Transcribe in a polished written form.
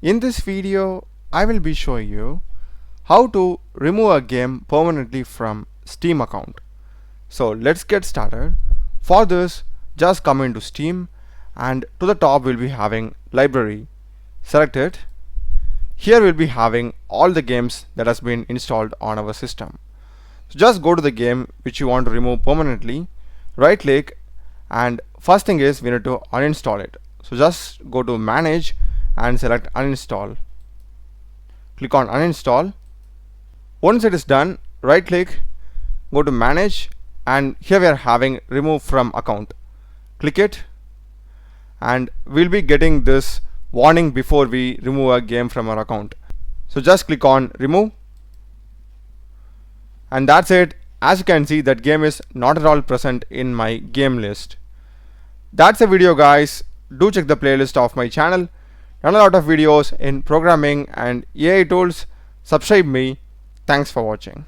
In this video, I will be showing you how to remove a game permanently from Steam account. So let's get started. For this, just come into Steam and to the top we'll be having library. Select it. Here we'll be having all the games that has been installed on our system. So just go to the game which you want to remove permanently, right click, and first thing is we need to uninstall it. So just go to manage and select uninstall. Click on uninstall. Once it is done, right click, go to manage, and here we are having remove from account. Click it and we'll be getting this warning before we remove a game from our account. So just click on remove, and that's it. As you can see, that game is not at all present in my game list. That's the video, guys. Do check the playlist of my channel. Done a lot of videos in programming and AI tools. Subscribe me. Thanks for watching.